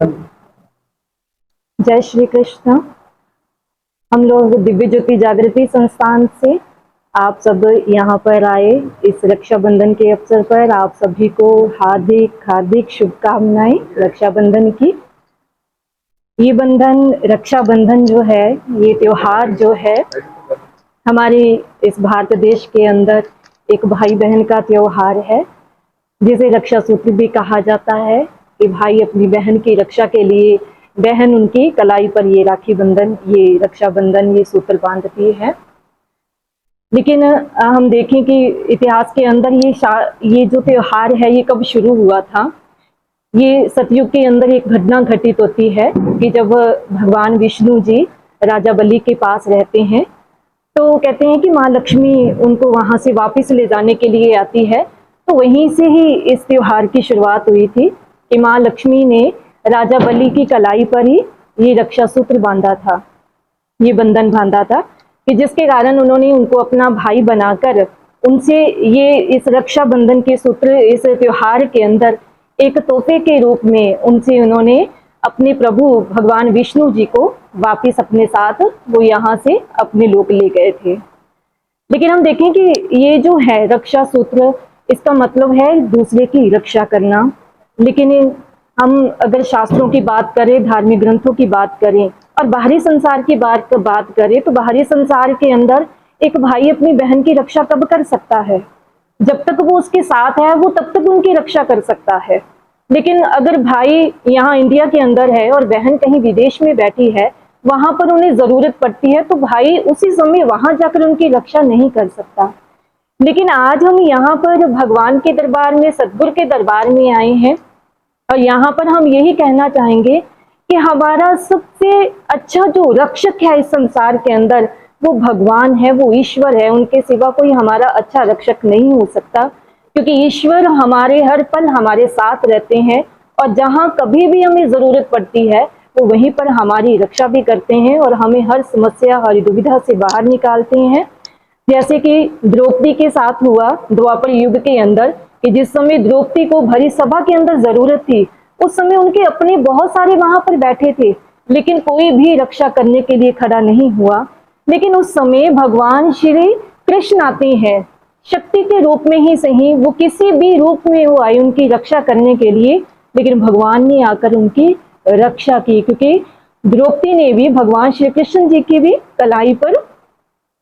जय श्री कृष्ण। हम लोग दिव्य ज्योति जागृति संस्थान से आप सब यहाँ पर आए इस रक्षाबंधन के अवसर पर आप सभी को हार्दिक हार्दिक शुभकामनाएं रक्षाबंधन की। ये बंधन रक्षाबंधन जो है, ये त्योहार जो है हमारे इस भारत देश के अंदर एक भाई बहन का त्योहार है, जिसे रक्षा सूत्र भी कहा जाता है कि भाई अपनी बहन की रक्षा के लिए बहन उनकी कलाई पर ये राखी बंधन, ये रक्षाबंधन, ये सूत्र बांधती है। लेकिन हम देखें कि इतिहास के अंदर ये जो त्योहार है ये कब शुरू हुआ था। ये सतयुग के अंदर एक घटना घटित होती है कि जब भगवान विष्णु जी राजा बलि के पास रहते हैं, तो कहते हैं कि माँ लक्ष्मी उनको वहां से वापस ले जाने के लिए आती है। तो वहीं से ही इस त्योहार की शुरुआत हुई थी कि माँ लक्ष्मी ने राजा बलि की कलाई पर ही ये रक्षा सूत्र बांधा था, ये बंधन बांधा था, कि जिसके कारण उन्होंने उनको अपना भाई बनाकर उनसे ये इस रक्षा बंधन के सूत्र इस त्योहार के अंदर एक तोहफे के रूप में उनसे उन्होंने अपने प्रभु भगवान विष्णु जी को वापिस अपने साथ वो यहाँ से अपने लोक ले गए थे। लेकिन हम देखें कि ये जो है रक्षा सूत्र, इसका मतलब है दूसरे की रक्षा करना। लेकिन हम अगर शास्त्रों की बात करें, धार्मिक ग्रंथों की बात करें और बाहरी संसार की बात करें, तो बाहरी संसार के अंदर एक भाई अपनी बहन की रक्षा कब कर सकता है? जब तक वो उसके साथ है वो तब तक उनकी रक्षा कर सकता है। लेकिन अगर भाई यहाँ इंडिया के अंदर है और बहन कहीं विदेश में बैठी है, वहां पर उन्हें जरूरत पड़ती है, तो भाई उसी समय वहां जाकर उनकी रक्षा नहीं कर सकता। लेकिन आज हम यहाँ पर भगवान के दरबार में, सतगुरु के दरबार में आए हैं और यहाँ पर हम यही कहना चाहेंगे कि हमारा सबसे अच्छा जो रक्षक है इस संसार के अंदर, वो भगवान है, वो ईश्वर है। उनके सिवा कोई हमारा अच्छा रक्षक नहीं हो सकता, क्योंकि ईश्वर हमारे हर पल हमारे साथ रहते हैं और जहाँ कभी भी हमें जरूरत पड़ती है वो वहीं पर हमारी रक्षा भी करते हैं और हमें हर समस्या, हर दुविधा से बाहर निकालते हैं। जैसे कि द्रौपदी के साथ हुआ द्वापर युग के अंदर, कि जिस समय द्रौपदी को भरी सभा के अंदर जरूरत थी, उस समय उनके अपने बहुत सारे वहां पर बैठे थे, लेकिन कोई भी रक्षा करने के लिए खड़ा नहीं हुआ। लेकिन उस समय भगवान श्री कृष्ण आते हैं, शक्ति के रूप में ही सही, वो किसी भी रूप में वो आए उनकी रक्षा करने के लिए, लेकिन भगवान ने आकर उनकी रक्षा की, क्योंकि द्रौपदी ने भी भगवान श्री कृष्ण जी की भी कलाई पर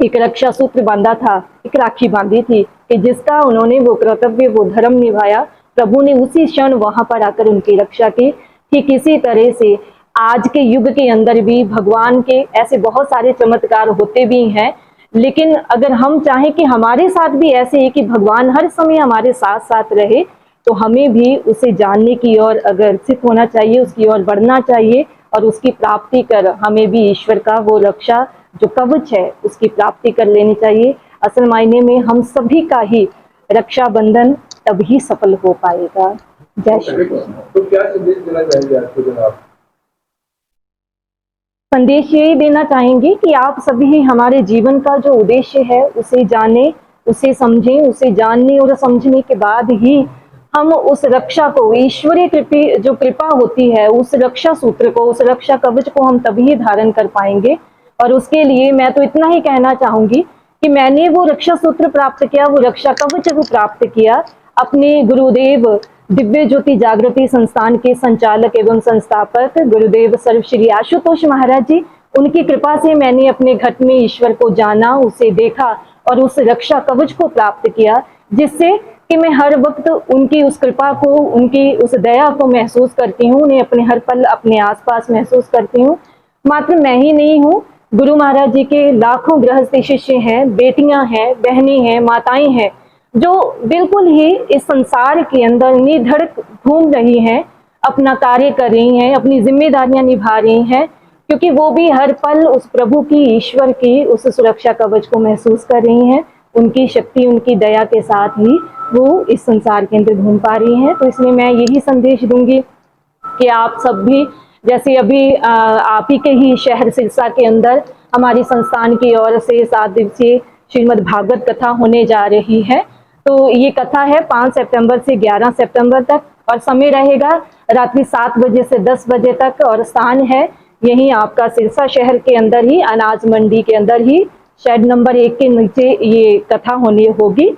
एक रक्षा सूत्र बांधा था, एक राखी बांधी थी, कि जिसका उन्होंने वो कर्तव्य, वो धर्म निभाया। प्रभु ने उसी क्षण वहां पर आकर उनकी रक्षा की। ठीक इसी तरह से आज के युग के अंदर भी भगवान के ऐसे बहुत सारे चमत्कार होते भी हैं, लेकिन अगर हम चाहें कि हमारे साथ भी ऐसे ही कि भगवान हर समय हमारे साथ साथ रहे, तो हमें भी उसे जानने की ओर अग्रसित होना चाहिए, उसकी ओर बढ़ना चाहिए और उसकी प्राप्ति कर हमें भी ईश्वर का वो रक्षा जो कवच है उसकी प्राप्ति कर लेनी चाहिए। असल मायने में हम सभी का ही रक्षा बंधन तभी सफल हो पाएगा। जय श्री कृष्ण। तो क्या संदेश देना चाहेंगे आपको जनाब? संदेश यही देना चाहेंगे कि आप सभी हमारे जीवन का जो उद्देश्य है उसे जाने, उसे समझें। उसे जानने और समझने के बाद ही हम उस रक्षा को, ईश्वरीय जो कृपा होती है, उस रक्षा सूत्र को, उस रक्षा कवच को हम तभी धारण कर पाएंगे। और उसके लिए मैं तो इतना ही कहना चाहूंगी कि मैंने वो रक्षा सूत्र प्राप्त किया, वो रक्षा कवच को प्राप्त किया अपने गुरुदेव दिव्य ज्योति जागृति संस्थान के संचालक एवं संस्थापक गुरुदेव सर्व श्री आशुतोष महाराज जी, उनकी कृपा से मैंने अपने घट में ईश्वर को जाना, उसे देखा और उस रक्षा कवच को प्राप्त किया, जिससे कि मैं हर वक्त उनकी उस कृपा को, उनकी उस दया को महसूस करती हूँ, उन्हें अपने हर पल अपने आसपास महसूस करती हूँ। मात्र मैं ही नहीं हूँ, गुरु महाराज जी के लाखों गृहस्थ शिष्य हैं, बेटियां हैं, बहनें हैं, माताएं हैं, जो बिल्कुल ही इस संसार के अंदर निधड़क घूम रही हैं, अपना कार्य कर रही हैं, अपनी जिम्मेदारियां निभा रही हैं, क्योंकि वो भी हर पल उस प्रभु की, ईश्वर की उस सुरक्षा कवच को महसूस कर रही हैं। उनकी शक्ति, उनकी दया के साथ ही वो इस संसार के अंदर घूम पा रही हैं। तो इसलिए मैं यही संदेश दूंगी कि आप सब भी, जैसे अभी आप ही के ही शहर सिरसा के अंदर हमारी संस्थान की ओर से 7 दिवसीय श्रीमद् भागवत कथा होने जा रही है। तो ये कथा है 5 सितंबर से 11 सितंबर तक। और समय रहेगा रात्रि 7 बजे से 10 बजे तक। और स्थान है यहीं आपका सिरसा शहर के अंदर ही, अनाज मंडी के अंदर ही, शेड नंबर 1 के नीचे ये कथा होनी होगी।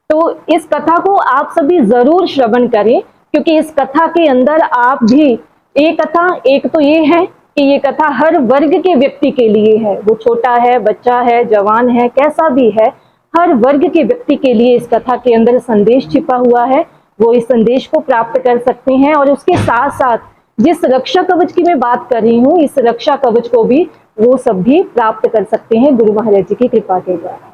तो इस कथा को आप सभी जरूर श्रवण करें, क्योंकि इस कथा के अंदर आप भी एक तो ये है कि ये कथा हर वर्ग के व्यक्ति के लिए है, वो छोटा है, बच्चा है, जवान है, कैसा भी है, हर वर्ग के व्यक्ति के लिए इस कथा के अंदर संदेश छिपा हुआ है। वो इस संदेश को प्राप्त कर सकते हैं और उसके साथ साथ जिस रक्षा कवच की मैं बात कर रही हूँ, इस रक्षा कवच को भी वो सब भी प्राप्त कर सकते हैं गुरु महाराज जी की कृपा के द्वारा।